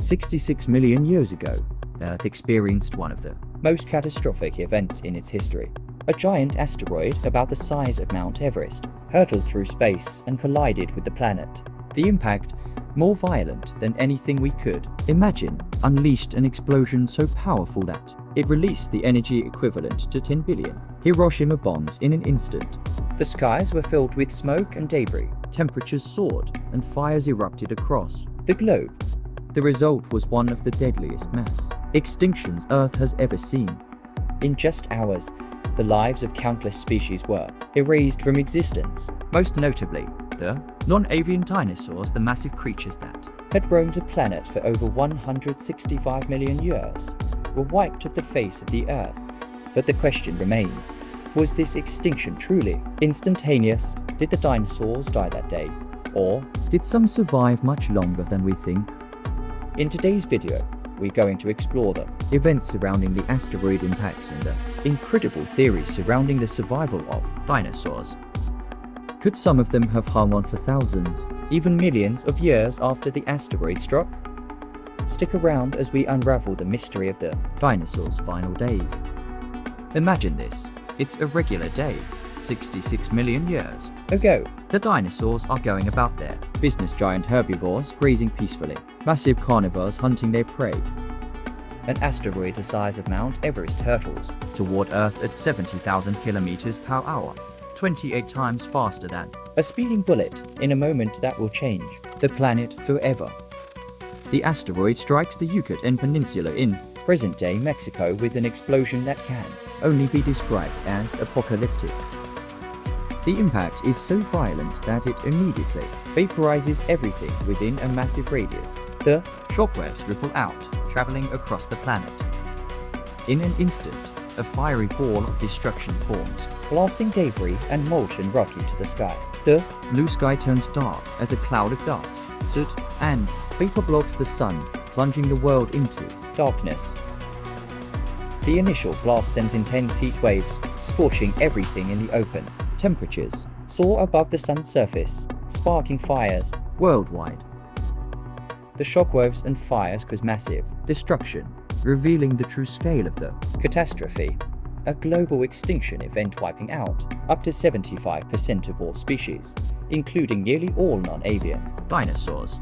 66 million years ago, Earth experienced one of the most catastrophic events in its history. A giant asteroid about the size of Mount Everest hurtled through space and collided with the planet. The impact, more violent than anything we could imagine, unleashed an explosion so powerful that it released the energy equivalent to 10 billion Hiroshima bombs in an instant. The skies were filled with smoke and debris, temperatures soared, and fires erupted across the globe. The result was one of the deadliest mass extinctions Earth has ever seen. In just hours, the lives of countless species were erased from existence. Most notably, the non-avian dinosaurs, the massive creatures that had roamed the planet for over 165 million years, were wiped off the face of the Earth. But the question remains, was this extinction truly instantaneous? Did the dinosaurs die that day? Or did some survive much longer than we think? In today's video, we're going to explore the events surrounding the asteroid impact and the incredible theories surrounding the survival of dinosaurs. Could some of them have hung on for thousands, even millions of years after the asteroid struck? Stick around as we unravel the mystery of the dinosaurs' final days. Imagine this, it's a regular day, 66 million years ago. The dinosaurs are going about their business, giant herbivores grazing peacefully, massive carnivores hunting their prey. An asteroid the size of Mount Everest hurtles toward Earth at 70,000 kilometers per hour, 28 times faster than a speeding bullet, in a moment that will change the planet forever. The asteroid strikes the Yucatan Peninsula in present-day Mexico with an explosion that can only be described as apocalyptic. The impact is so violent that it immediately vaporizes everything within a massive radius. The shockwaves ripple out, traveling across the planet. In an instant, a fiery ball of destruction forms, blasting debris and molten rock into the sky. The blue sky turns dark as a cloud of dust, soot, and vapor blocks the sun, plunging the world into darkness. The initial blast sends intense heat waves, scorching everything in the open. Temperatures soar above the sun's surface, sparking fires worldwide. The shockwaves and fires cause massive destruction, revealing the true scale of the catastrophe. A global extinction event wiping out up to 75% of all species, including nearly all non-avian dinosaurs.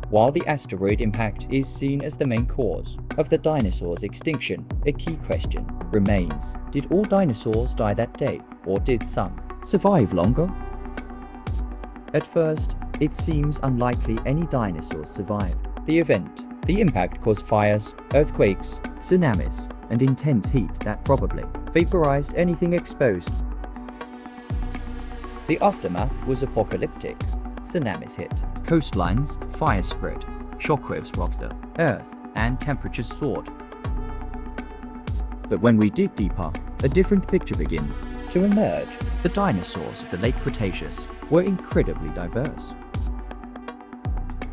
While the asteroid impact is seen as the main cause of the dinosaurs' extinction, a key question remains: did all dinosaurs die that day, or did some survive longer? At first, it seems unlikely any dinosaurs survived the event. The impact caused fires, earthquakes, tsunamis, and intense heat that probably vaporized anything exposed. The aftermath was apocalyptic. Tsunamis hit coastlines, fire spread, shockwaves rocked the Earth, and temperatures soared. But when we dig deeper, a different picture begins to emerge. The dinosaurs of the late Cretaceous were incredibly diverse.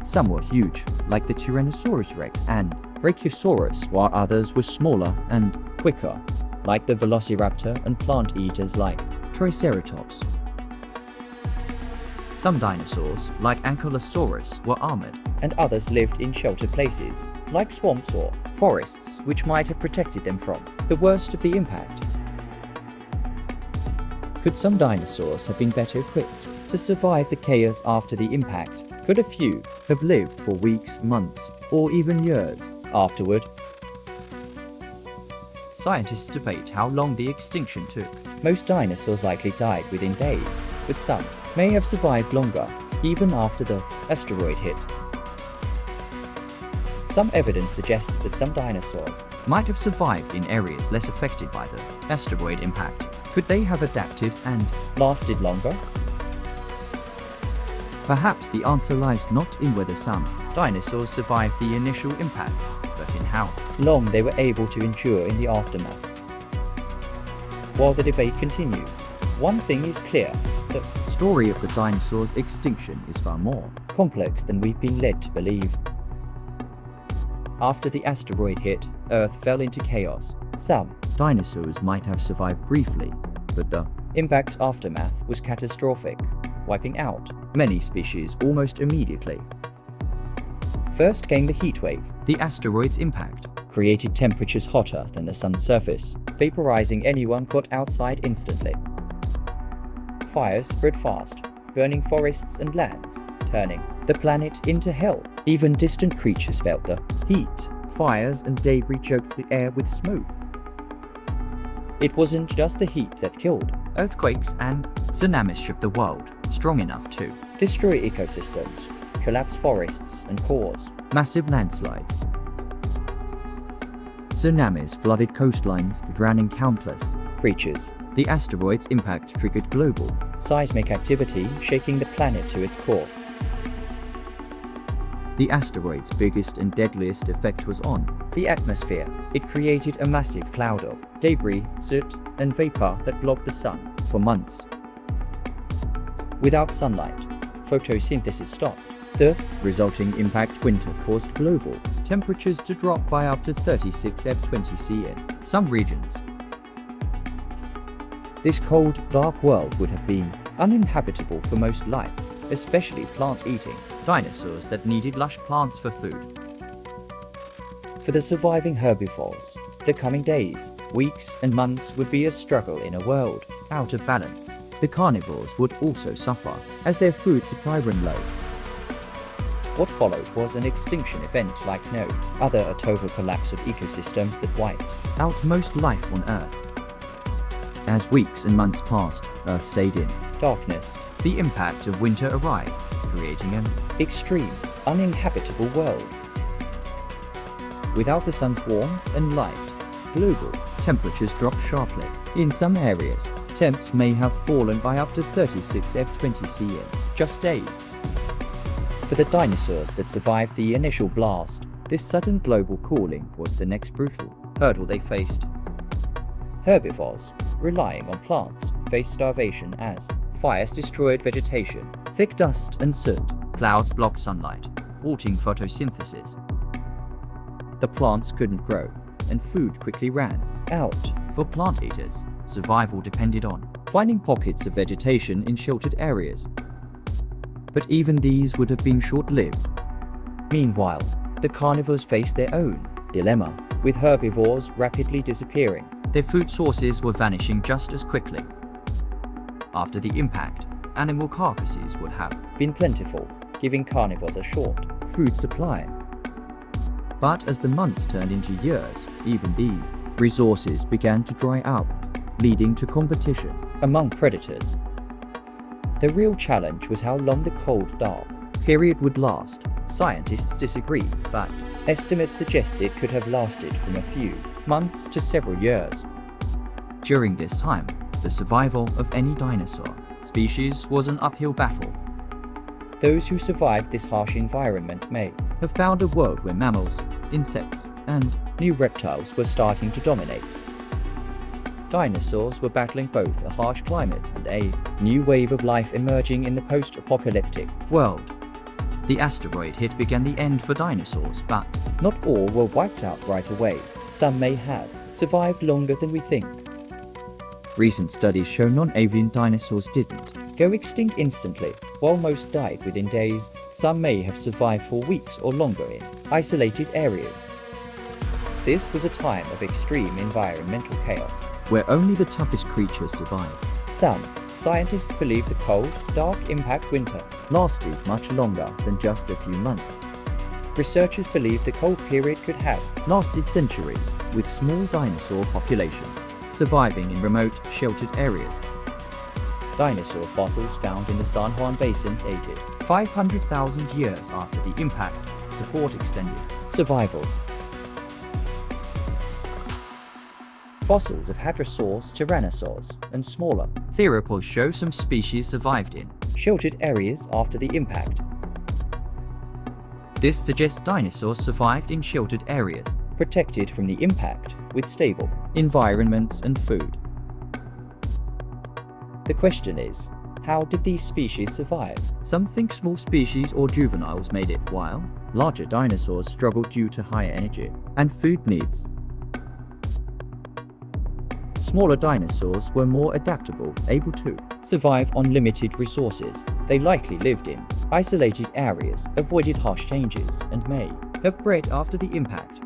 Some were huge, like the Tyrannosaurus rex and Brachiosaurus, while others were smaller and quicker, like the Velociraptor, and plant eaters like Triceratops. Some dinosaurs, like Ankylosaurus, were armored, and others lived in sheltered places, like swamps or forests, which might have protected them from the worst of the impact. Could some dinosaurs have been better equipped to survive the chaos after the impact? Could a few have lived for weeks, months, or even years afterward? Scientists debate how long the extinction took. Most dinosaurs likely died within days, but some may have survived longer, even after the asteroid hit. Some evidence suggests that some dinosaurs might have survived in areas less affected by the asteroid impact. Could they have adapted and lasted longer? Perhaps the answer lies not in whether some dinosaurs survived the initial impact, but in how long they were able to endure in the aftermath. While the debate continues, one thing is clear: the story of the dinosaurs' extinction is far more complex than we've been led to believe. After the asteroid hit, Earth fell into chaos. Some dinosaurs might have survived briefly, but the impact's aftermath was catastrophic, wiping out many species almost immediately. First came the heat wave. The asteroid's impact created temperatures hotter than the sun's surface, vaporizing anyone caught outside instantly. Fires spread fast, burning forests and lands, turning the planet into hell. Even distant creatures felt the heat. Fires and debris choked the air with smoke. It wasn't just the heat that killed. Earthquakes and tsunamis shook the world, strong enough to destroy ecosystems, collapse forests, and cause massive landslides. Tsunamis flooded coastlines, drowning countless creatures. The asteroid's impact triggered global seismic activity, shaking the planet to its core. The asteroid's biggest and deadliest effect was on the atmosphere. It created a massive cloud of debris, soot, and vapor that blocked the sun for months. Without sunlight, photosynthesis stopped. The resulting impact winter caused global temperatures to drop by up to 36 F20C in some regions. This cold, dark world would have been uninhabitable for most life, especially plant-eating dinosaurs that needed lush plants for food. For the surviving herbivores, the coming days, weeks, and months would be a struggle in a world out of balance. The carnivores would also suffer as their food supply ran low. What followed was an extinction event like no other, a total collapse of ecosystems that wiped out most life on Earth. As weeks and months passed, Earth stayed in darkness. The impact of winter arrived, creating an extreme, uninhabitable world. Without the sun's warmth and light, global temperatures dropped sharply. In some areas, temps may have fallen by up to 36 F20C in just days. For the dinosaurs that survived the initial blast, this sudden global cooling was the next brutal hurdle they faced. Herbivores, relying on plants, faced starvation as fires destroyed vegetation, thick dust and soot, clouds blocked sunlight, halting photosynthesis. The plants couldn't grow, and food quickly ran out. For plant eaters, survival depended on finding pockets of vegetation in sheltered areas. But even these would have been short-lived. Meanwhile, the carnivores faced their own dilemma, with herbivores rapidly disappearing. Their food sources were vanishing just as quickly. After the impact, animal carcasses would have been plentiful, giving carnivores a short food supply. But as the months turned into years, even these resources began to dry up, leading to competition among predators. The real challenge was how long the cold, dark period would last. Scientists disagree, but estimates suggest it could have lasted from a few months to several years. During this time, the survival of any dinosaur species was an uphill battle. Those who survived this harsh environment may have found a world where mammals, insects, and new reptiles were starting to dominate. Dinosaurs were battling both a harsh climate and a new wave of life emerging in the post-apocalyptic world. The asteroid hit began the end for dinosaurs, but not all were wiped out right away. Some may have survived longer than we think. Recent studies show non-avian dinosaurs didn't go extinct instantly. While most died within days, some may have survived for weeks or longer in isolated areas. This was a time of extreme environmental chaos, where only the toughest creatures survived. Some scientists believe the cold, dark impact winter lasted much longer than just a few months. Researchers believe the cold period could have lasted centuries, with small dinosaur populations surviving in remote, sheltered areas. Dinosaur fossils found in the San Juan Basin dated 500,000 years after the impact. Support extended survival. Fossils of hadrosaurs, tyrannosaurs, and smaller theropods show some species survived in sheltered areas after the impact. This suggests dinosaurs survived in sheltered areas, protected from the impact, with stable environments and food. The question is, how did these species survive? Some think small species or juveniles made it, while larger dinosaurs struggled due to higher energy and food needs. Smaller dinosaurs were more adaptable, able to survive on limited resources. They likely lived in Isolated areas avoided harsh changes and may have bred after the impact.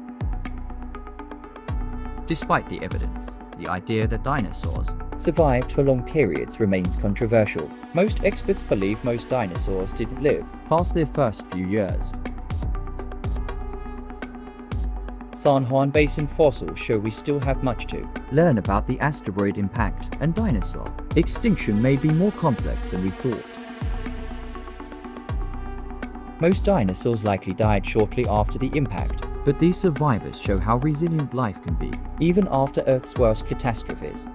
Despite the evidence, the idea that dinosaurs survived for long periods remains controversial. Most experts believe most dinosaurs didn't live past their first few years. San Juan Basin fossils show we still have much to learn about the asteroid impact and dinosaur extinction may be more complex than we thought. Most dinosaurs likely died shortly after the impact, but these survivors show how resilient life can be, even after Earth's worst catastrophes.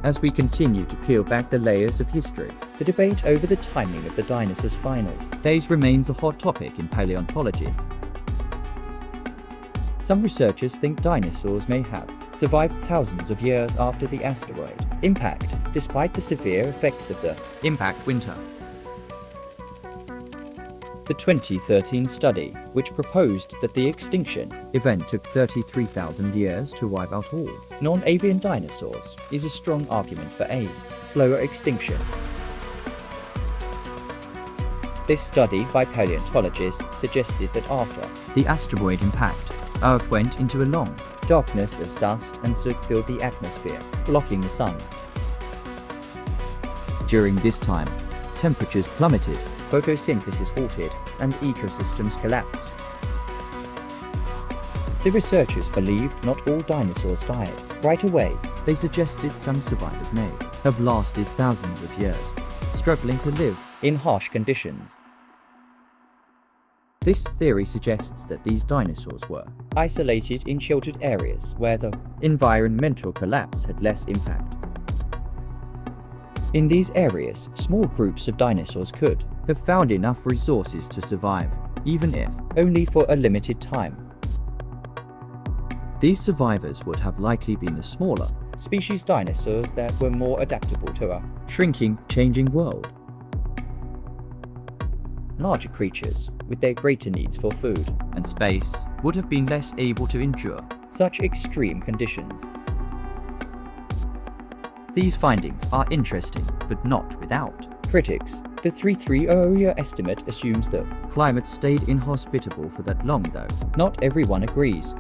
As we continue to peel back the layers of history, the debate over the timing of the dinosaurs' final days remains a hot topic in paleontology. Some researchers think dinosaurs may have survived thousands of years after the asteroid impact, despite the severe effects of the impact winter. The 2013 study, which proposed that the extinction event took 33,000 years to wipe out all non-avian dinosaurs, is a strong argument for a slower extinction. This study by paleontologists suggested that after the asteroid impact, Earth went into a long darkness as dust and soot filled the atmosphere, blocking the sun. During this time, temperatures plummeted, photosynthesis halted, and ecosystems collapsed. The researchers believed not all dinosaurs died right away. They suggested some survivors may have lasted thousands of years, struggling to live in harsh conditions. This theory suggests that these dinosaurs were isolated in sheltered areas where the environmental collapse had less impact. In these areas, small groups of dinosaurs could have found enough resources to survive, even if only for a limited time. These survivors would have likely been the smaller species dinosaurs that were more adaptable to a shrinking, changing world. Larger creatures, with their greater needs for food and space, would have been less able to endure such extreme conditions. These findings are interesting, but not without critics. The 3300-year estimate assumes the climate stayed inhospitable for that long, though not everyone agrees.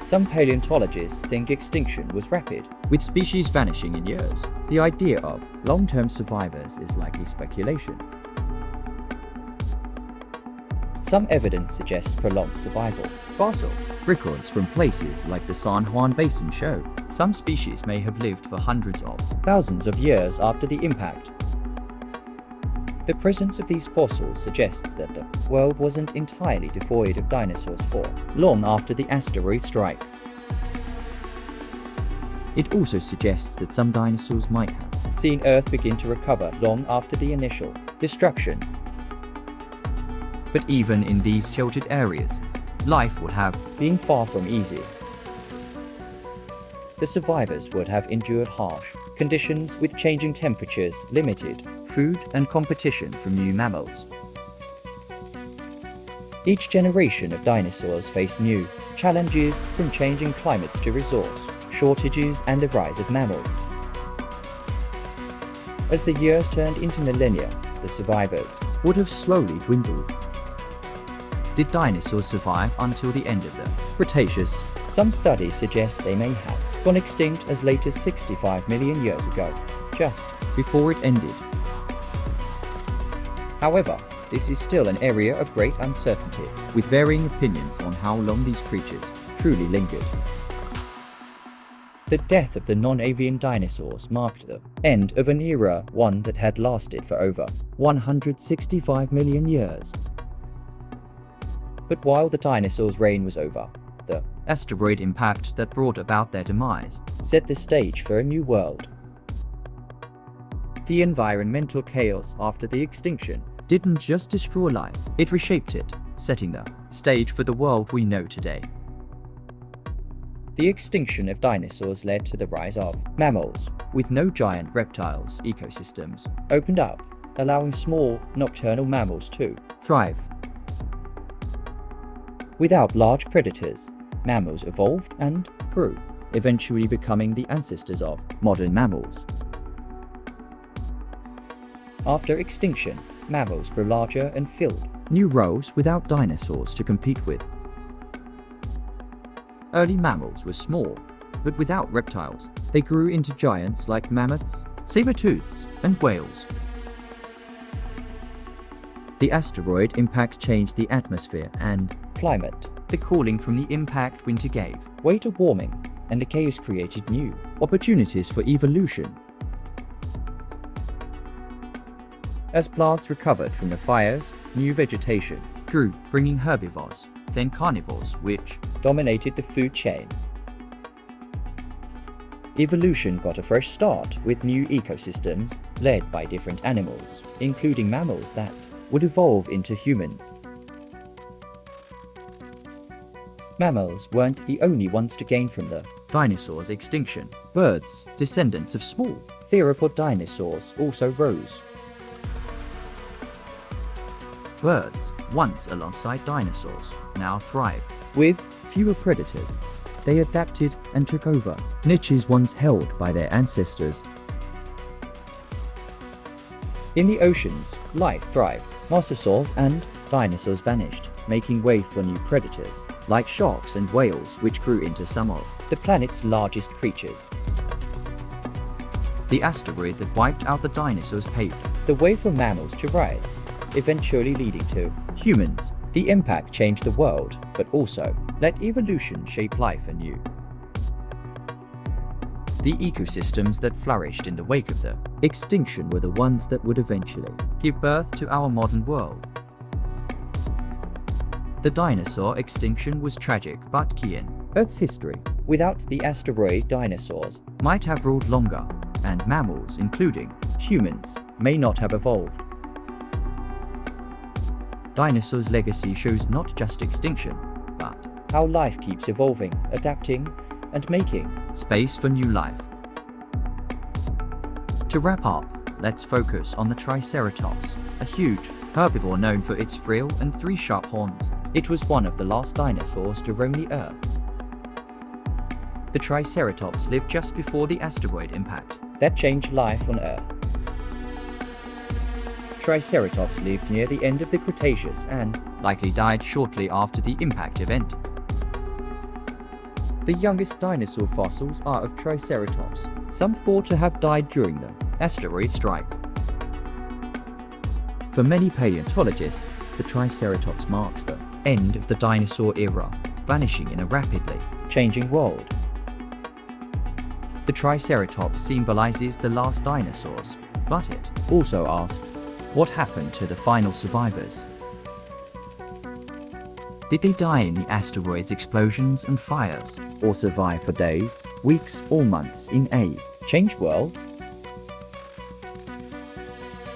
Some paleontologists think extinction was rapid, with species vanishing in years. The idea of long-term survivors is likely speculation. Some evidence suggests prolonged survival. Fossil records from places like the San Juan Basin show some species may have lived for hundreds of thousands of years after the impact. The presence of these fossils suggests that the world wasn't entirely devoid of dinosaurs for long after the asteroid strike. It also suggests that some dinosaurs might have seen Earth begin to recover long after the initial destruction. But even in these sheltered areas, life would have been far from easy. The survivors would have endured harsh conditions with changing temperatures, limited food, and competition from new mammals. Each generation of dinosaurs faced new challenges, from changing climates to resource shortages and the rise of mammals. As the years turned into millennia, the survivors would have slowly dwindled. Did dinosaurs survive until the end of the Cretaceous? Some studies suggest they may have gone extinct as late as 65 million years ago, just before it ended. However, this is still an area of great uncertainty, with varying opinions on how long these creatures truly lingered. The death of the non-avian dinosaurs marked the end of an era, one that had lasted for over 165 million years. But while the dinosaurs' reign was over, the asteroid impact that brought about their demise set the stage for a new world. The environmental chaos after the extinction didn't just destroy life, it reshaped it, setting the stage for the world we know today. The extinction of dinosaurs led to the rise of mammals. With no giant reptiles, ecosystems opened up, allowing small, nocturnal mammals to thrive. Without large predators, mammals evolved and grew, eventually becoming the ancestors of modern mammals. After extinction, mammals grew larger and filled new roles without dinosaurs to compete with. Early mammals were small, but without reptiles, they grew into giants like mammoths, saber-tooths, and whales. The asteroid impact changed the atmosphere and climate. The cooling from the impact winter gave way to warming, and the chaos created new opportunities for evolution. As plants recovered from the fires, new vegetation grew, bringing herbivores, then carnivores, which dominated the food chain. Evolution got a fresh start with new ecosystems led by different animals, including mammals that would evolve into humans. Mammals weren't the only ones to gain from the dinosaurs' extinction. Birds, descendants of small theropod dinosaurs, also rose. Birds, once alongside dinosaurs, now thrive. With fewer predators, they adapted and took over niches once held by their ancestors. In the oceans, life thrived. Mosasaurs and dinosaurs vanished, making way for new predators, like sharks and whales, which grew into some of the planet's largest creatures. The asteroid that wiped out the dinosaurs paved the way for mammals to rise, eventually leading to humans. The impact changed the world, but also let evolution shape life anew. The ecosystems that flourished in the wake of the extinction were the ones that would eventually give birth to our modern world. The dinosaur extinction was tragic but key in Earth's history. Without the asteroid, dinosaurs might have ruled longer, and mammals, including humans, may not have evolved. Dinosaurs' legacy shows not just extinction, but how life keeps evolving, adapting, and making space for new life. To wrap up, let's focus on the Triceratops, a huge herbivore known for its frill and 3 sharp horns. It was one of the last dinosaurs to roam the Earth. The Triceratops lived just before the asteroid impact that changed life on Earth. Triceratops lived near the end of the Cretaceous and likely died shortly after the impact event. The youngest dinosaur fossils are of Triceratops, some thought to have died during the asteroid strike. For many paleontologists, the Triceratops marks the end of the dinosaur era, vanishing in a rapidly changing world. The Triceratops symbolizes the last dinosaurs, but it also asks, what happened to the final survivors? Did they die in the asteroid's explosions and fires, or survive for days, weeks, or months in a changed world?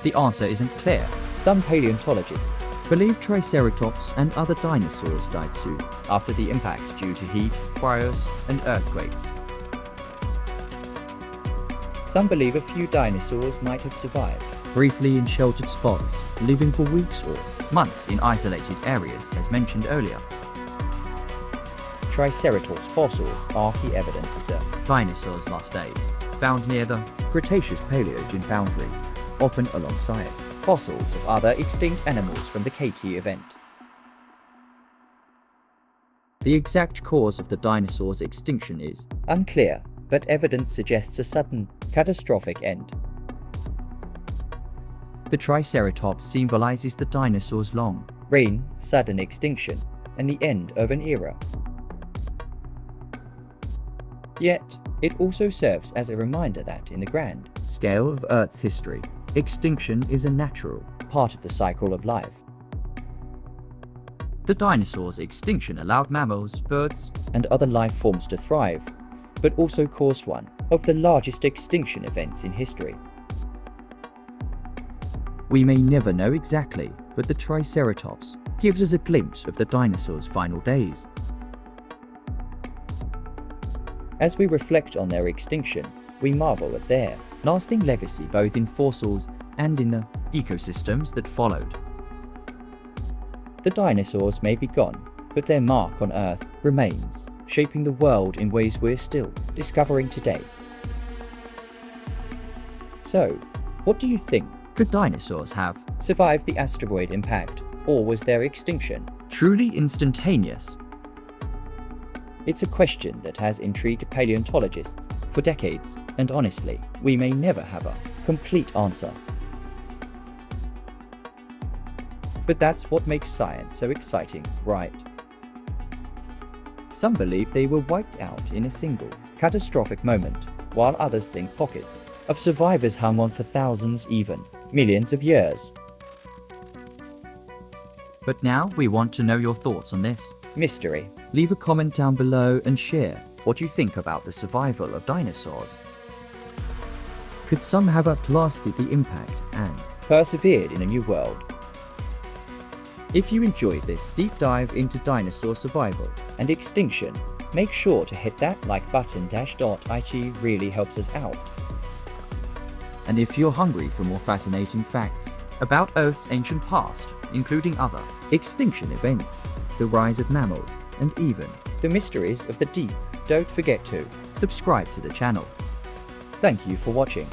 The answer isn't clear. Some paleontologists believe Triceratops and other dinosaurs died soon after the impact due to heat, fires, and earthquakes. Some believe a few dinosaurs might have survived, briefly in sheltered spots, living for weeks or months in isolated areas, as mentioned earlier. Triceratops fossils are key evidence of the dinosaurs' last days, found near the Cretaceous-Paleogene boundary, often alongside fossils of other extinct animals from the KT event. The exact cause of the dinosaurs' extinction is unclear, but evidence suggests a sudden, catastrophic end. The Triceratops symbolizes the dinosaurs' long reign, sudden extinction, and the end of an era. Yet, it also serves as a reminder that in the grand scale of Earth's history, extinction is a natural part of the cycle of life. The dinosaurs' extinction allowed mammals, birds, and other life forms to thrive, but also caused one of the largest extinction events in history. We may never know exactly, but the Triceratops gives us a glimpse of the dinosaurs' final days. As we reflect on their extinction, we marvel at their lasting legacy both in fossils and in the ecosystems that followed. The dinosaurs may be gone, but their mark on Earth remains, shaping the world in ways we're still discovering today. So, what do you think? Could dinosaurs have survived the asteroid impact, or was their extinction truly instantaneous? It's a question that has intrigued paleontologists for decades, and honestly, we may never have a complete answer. But that's what makes science so exciting, right? Some believe they were wiped out in a single, catastrophic moment, while others think pockets of survivors hung on for thousands, even millions of years. But now we want to know your thoughts on this mystery. Leave a comment down below and share what you think about the survival of dinosaurs. Could some have outlasted the impact and persevered in a new world? If you enjoyed this deep dive into dinosaur survival and extinction, make sure to hit that like button. It really helps us out. And if you're hungry for more fascinating facts about Earth's ancient past, including other extinction events, the rise of mammals, and even the mysteries of the deep, don't forget to subscribe to the channel. Thank you for watching.